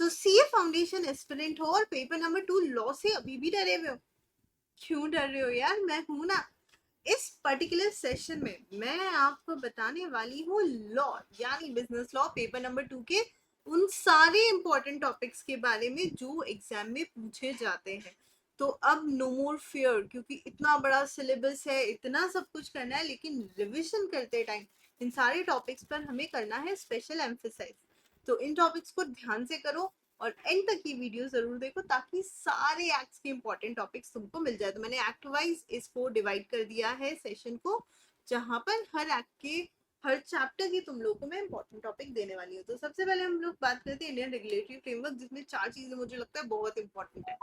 सो CA foundation aspirant हो और paper number 2 law से अभी भी डरे हुए हो? क्यों डर रहे हो यार, मैं हूं ना। इस पर्टिकुलर सेशन में मैं आपको बताने वाली हूँ लॉ यानी बिजनेस लॉ पेपर नंबर 2 के उन सारे इंपॉर्टेंट टॉपिक्स के बारे में जो एग्जाम में पूछे जाते हैं। तो अब नो मोर फियर, क्योंकि इतना बड़ा सिलेबस है, इतना सब कुछ करना है, लेकिन रिविजन करते टाइम इन सारे टॉपिक्स पर हमें करना है स्पेशल एम्फेसाइज। तो इन टॉपिक्स को ध्यान से करो और एंड तक की वीडियो जरूर देखो ताकि सारे एक्ट्स के इंपॉर्टेंट टॉपिक्स तुमको मिल जाए। तो मैंने एक्ट वाइज इसको डिवाइड कर दिया है सेशन को, जहां पर हर एक्ट के हर चैप्टर की तुम लोगों को मैं इंपॉर्टेंट टॉपिक देने वाली हूँ। तो सबसे पहले हम लोग बात करते हैं इंडियन रेगुलेटरी फ्रेमवर्क, जिसमें 4 चीजें मुझे लगता है बहुत इंपॉर्टेंट है।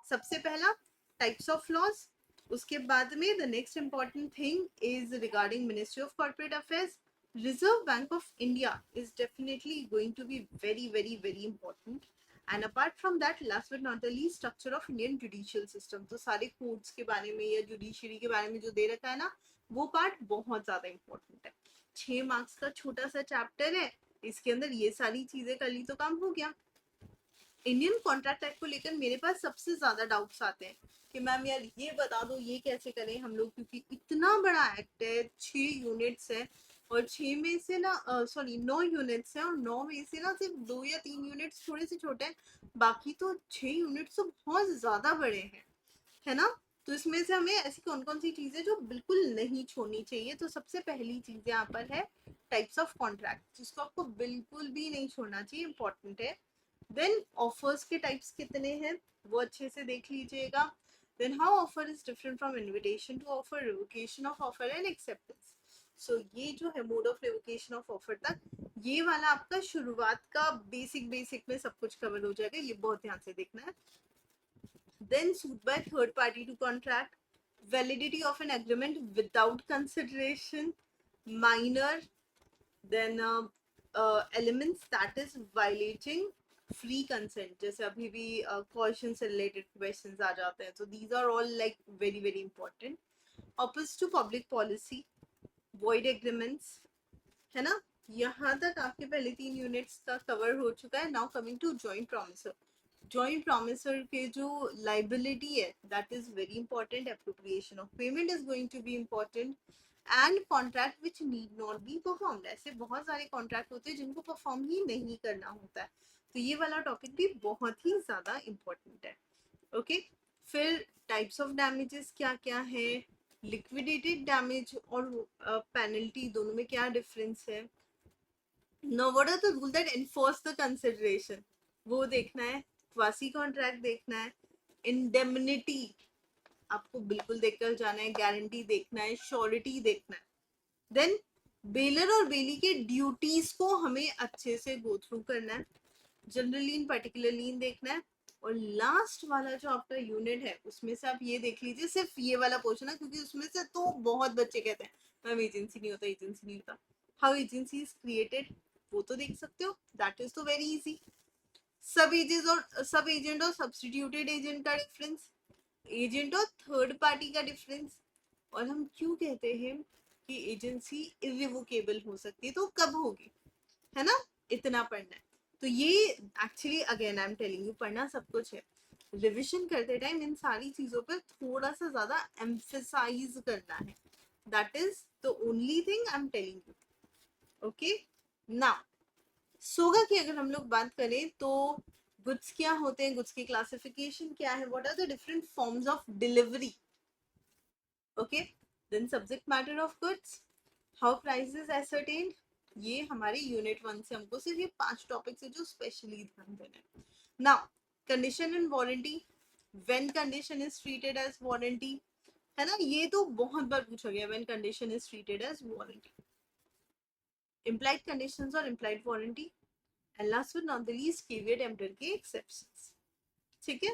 सबसे पहला टाइप्स ऑफ लॉज, उसके बाद में the next important thing is regarding ministry of corporate affairs. Reserve Bank of India is definitely going to be very very very important. And apart from that last but not the least structure of Indian judicial system. तो सारे courts के बारे में या judiciary के बारे में जो दे रखा है ना, वो पार्ट बहुत ज्यादा इंपॉर्टेंट है। 6 मार्क्स का छोटा सा चैप्टर है, इसके अंदर ये सारी चीजें कर ली तो काम हो गया। इंडियन कॉन्ट्रैक्ट एक्ट को लेकर मेरे पास सबसे ज्यादा डाउट्स आते हैं कि मैम यार ये बता दो ये कैसे करें हम लोग, क्योंकि इतना बड़ा एक्ट है, 6 यूनिट्स है और 6 में से ना सॉरी 9 यूनिट्स है और 9 में से ना सिर्फ 2 या 3 यूनिट्स थोड़े से छोटे हैं, बाकी तो 6 यूनिट्स तो बहुत ज्यादा बड़े हैं, है ना। तो इसमें से हमें ऐसी कौन कौन सी चीजें जो बिल्कुल नहीं छोड़नी चाहिए। तो सबसे पहली चीज यहाँ पर है टाइप्स ऑफ कॉन्ट्रैक्ट, जिसको आपको बिल्कुल भी नहीं छोड़ना चाहिए, इंपॉर्टेंट है। देन ऑफर्स के टाइप्स कितने हैं वो अच्छे से देख लीजिएगा। Then how offer is different from invitation to offer, revocation of offer and acceptance. So ये जो है mode of revocation of offer तक, ये वाला आपका शुरुआत का बेसिक बेसिक में सब कुछ कवर हो जाएगा, ये बहुत ध्यान से देखना है। Then suit by third party to contract, validity of an agreement without consideration, minor, then elements that is violating free consent, जैसे अभी भी caution से related questions आ जाते हैं, so these are all like very very important. Opposed to public policy, void agreements, है ना। यहाँ तक आपके पहले 3 यूनिट्स का कवर हो चुका है। Now coming to joint promisor. Joint promisor के जो लाइबिलिटी है that is very important, appropriation of payment is going to be important and contract which need not be performed. ऐसे बहुत सारे कॉन्ट्रैक्ट होते हैं जिनको परफॉर्म ही नहीं करना होता है, तो ये वाला टॉपिक भी बहुत ही ज्यादा इंपॉर्टेंट है। ओके फिर टाइप्स ऑफ डैमेजेस क्या क्या है, लिक्विडेटेड डैमेज और पेनल्टी दोनों में क्या डिफरेंस है। Now what are the rule that enforce the consideration, वो देखना है। क्वासी कॉन्ट्रैक्ट देखना है। इंडेमनिटी आपको बिल्कुल देखकर जाना है। गारंटी देखना है। श्योरिटी देखना है। देन बेलर और बेली के ड्यूटीज को हमें अच्छे से गो थ्रू करना है। जनरल लीन पर्टिकुलर लीन देखना है। और लास्ट वाला जो आपका यूनिट है उसमें से आप ये देख लीजिए, सिर्फ ये वाला पोर्शन है, क्योंकि उसमें से तो बहुत बच्चे कहते हैं मैम एजेंसी नहीं होता, एजेंसी नहीं होता। हाउ एजेंसी इज क्रिएटेड वो तो देख सकते हो, दैट इज तो वेरी इजी। सब एजेंट और सब्सटीट्यूटेड एजेंट का डिफरेंस, एजेंट और थर्ड पार्टी का डिफरेंस, और हम क्यों कहते हैं कि एजेंसी इरिवोकेबल हो सकती है, तो कब होगी, है ना। इतना पढ़ना है। तो ये actually again I am telling you पढ़ना सब कुछ है, रिविजन करते टाइम इन सारी चीजों पर थोड़ा सा ज्यादा एम्फेसाइज करना है, that is the only thing I am telling you. Okay now सोगा की अगर हम लोग बात करें तो गुड्स क्या होते हैं, गुड्स की क्लासिफिकेशन क्या है, what are the different forms of delivery. Okay then subject matter of goods, how price is ascertained. ये हमारे यूनिट 1 से हमको सिर्फ ये 5 टॉपिक्स है जो स्पेशली ध्यान देना है। Now condition and warranty, when condition is treated as warranty, है ना, ये तो बहुत बार पूछा गया, when condition is treated as warranty, implied conditions और implied warranty, and last but not the least caveat emptor के exceptions। ठीक है।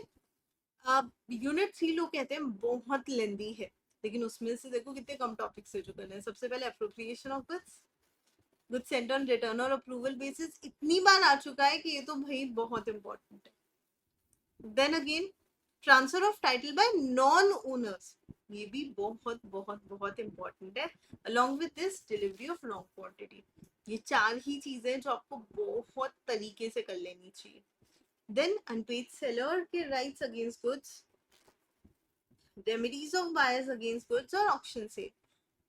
अब यूनिट 3 लोग कहते हैं बहुत लेंदी है, लेकिन उसमें से देखो कितने कम टॉपिक्स है जो करने हैं। सबसे पहले appropriation of goods, good Saint on return और अप्रूवल बेसिस, इतनी बार आ चुका है कि ये तो भाई बहुत इंपॉर्टेंट है। Then again transfer of title by non owners, ये भी बहुत बहुत बहुत इंपॉर्टेंट है। Along with this delivery of long quantity, ये 4 ही चीजें जो आपको बहुत तरीके से कर लेनी चाहिए। देन अनपेड सेलर के rights against goods, remedies of buyers against goods और ऑक्शन से।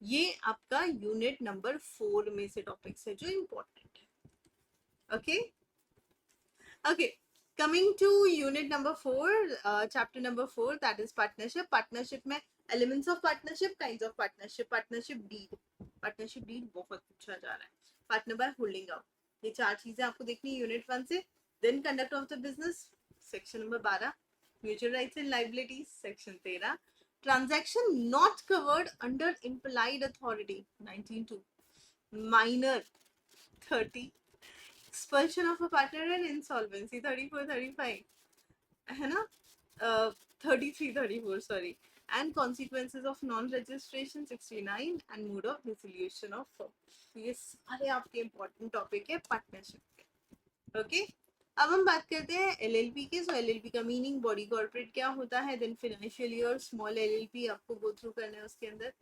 ये आपका यूनिट नंबर 4 में से टॉपिक्स है जो इम्पोर्टेंट है। Okay okay, coming to unit number 4, chapter number 4, that is partnership. Partnership में elements of partnership, kinds of partnership, partnership deed बहुत पूछा जा रहा है, partner by holding out, ये 4 चीजें आपको देखनी है यूनिट 1 से। then conduct of the business, section number 12, mutual rights and liabilities, section 13, transaction not covered under implied authority, 19(2), minor, 30, expulsion of a partner and insolvency, 34, 35, है ना, 33, 34 sorry, and consequences of non-registration, 69, and mode of dissolution of firm। ये सारे आपके important topic है partnership के। Okay, अब हम बात करते हैं एलएलपी के। सो एलएलपी का मीनिंग, बॉडी कॉर्पोरेट क्या होता है, then financial year, small LLP आपको गो थ्रू करना है उसके अंदर,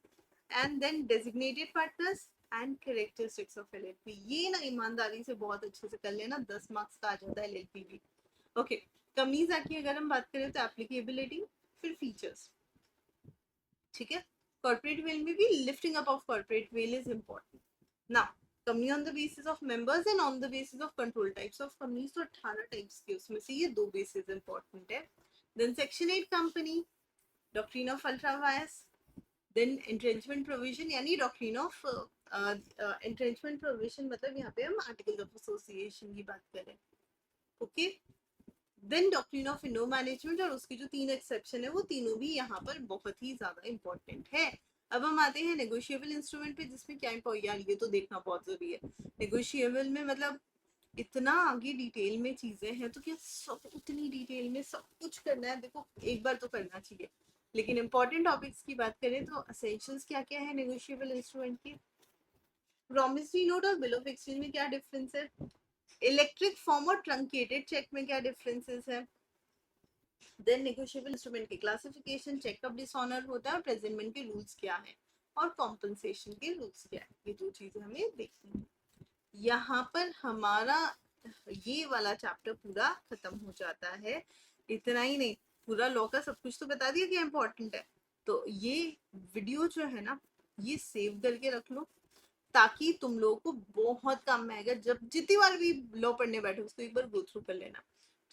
and then designated partners and characteristics of LLP. ये ना ईमानदारी से बहुत अच्छे से कर लेना, 10 मार्क्स का आ जाता है एलएलपी भी। ओके, कमीज की अगर हम बात करें तो एप्लीकेबिलिटी, फिर फीचर्स, ठीक है। कॉर्पोरेट वेल में भी lifting up of corporate veil is important. Now company on the basis of members and on the basis of control types of companies, तो 18 टाइप्स के, उसमें से ये 2 बेसिस इंपॉर्टेंट है। Then section 8 company, doctrine of ultra vires, then entrenchment provision, यानी doctrine of entrenchment provision मतलब यहाँ पे हम आर्टिकल ऑफ एसोसिएशन की बात करें। ओके, देन डॉक्ट्रिन ऑफ इनो मैनेजमेंट, और उसकी जो 3 एक्सेप्शन है वो तीनों भी यहाँ पर बहुत ही ज्यादा इंपॉर्टेंट है। अब हम आते हैं नेगोशिएबल इंस्ट्रूमेंट पे, जिसमें क्या यार ये तो देखना बहुत जरूरी है। नेगोशिएबल में मतलब इतना आगे डिटेल में चीजें हैं, तो क्या सब उतनी डिटेल में सब कुछ करना है? देखो एक बार तो करना चाहिए, लेकिन इंपॉर्टेंट टॉपिक्स की बात करें तो एसेंशियल्स क्या क्या है नेगोशिएबल इंस्ट्रूमेंट की। प्रॉमिसरी नोट और बिल ऑफ एक्सचेंज में क्या डिफरेंस है, इलेक्ट्रिक फॉर्म और ट्रंकेटेड चेक में क्या डिफरेंसेस है, देन नेगोशिएबल इंस्ट्रूमेंट की क्लासिफिकेशन, चेक कब डिसऑनर होता है और प्रेजेंटमेंट के रूल्स क्या है, और कॉम्पनसेशन के रूल्स क्या है। ये 2 चीजें हमें देखनी है। यहाँ पर हमारा ये वाला चैप्टर पूरा खत्म हो जाता है। इतना ही नहीं, पूरा लॉ का सब कुछ तो बता दिया क्या इंपॉर्टेंट है। तो ये वीडियो जो है ना, ये सेव करके रख लो, ताकि तुम लोगों को बहुत काम में आएगा। जब जितनी बार भी लॉ पढ़ने बैठो उसको एक बार गो थ्रू कर लेना।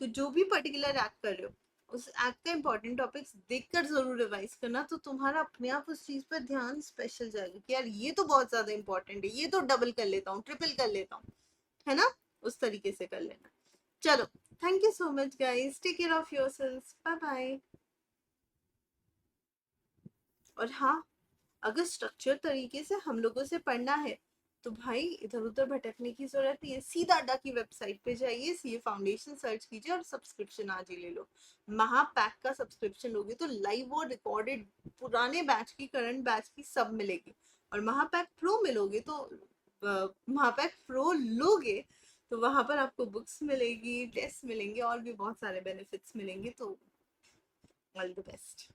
तो जो भी पर्टिकुलर एक्ट कर रहे हो, उस एक्ट का इंपॉर्टेंट टॉपिक्स देखकर जरूर रिवाइज करना, तो तुम्हारा अपने आप उस चीज पर ध्यान स्पेशल जाएगा कि यार ये तो बहुत ज्यादा इंपॉर्टेंट है, ये तो डबल कर लेता हूँ, ट्रिपल कर लेता हूँ, है ना, उस तरीके से कर लेना। चलो, thank you so much guys, take care of yourselves, bye bye. और हाँ, अगर स्ट्रक्चर तरीके से हम लोगों से पढ़ना है तो भाई इधर उधर भटकने की जरूरत नहीं है, सीधा अड्डा की वेबसाइट पे जाइए, सीए फाउंडेशन सर्च कीजिए और सब्सक्रिप्शन आज ही ले लो। महापैक का सब्सक्रिप्शन लोगे तो लाइव और रिकॉर्डेड पुराने बैच की, करंट बैच की सब मिलेगी। और महापैक प्रो मिलोगे तो महापैक प्रो लोगे तो वहां पर आपको बुक्स मिलेगी, टेस्ट मिलेंगे और भी बहुत सारे बेनिफिट्स मिलेंगे। तो ऑल द बेस्ट।